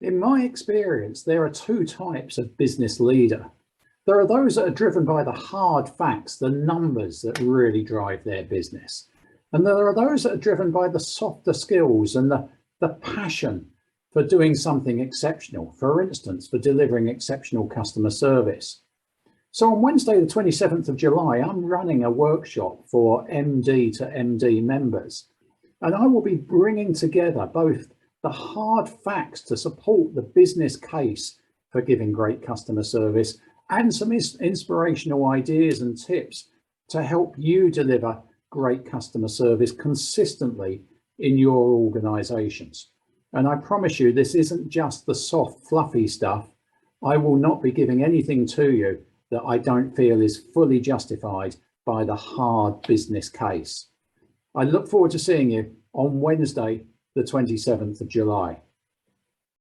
In my experience, there are two types of business leader. There are those that are driven by the hard facts, the numbers that really drive their business. And there are those that are driven by the softer skills and the passion for doing something exceptional, for instance, for delivering exceptional customer service. So on Wednesday, the 27th of July, I'm running a workshop for MD to MD members, and I will be bringing together both the hard facts to support the business case for giving great customer service and some inspirational ideas and tips to help you deliver great customer service consistently in your organizations. And I promise you, this isn't just the soft, fluffy stuff. I will not be giving anything to you that I don't feel is fully justified by the hard business case. I look forward to seeing you on Wednesday, the 27th of July.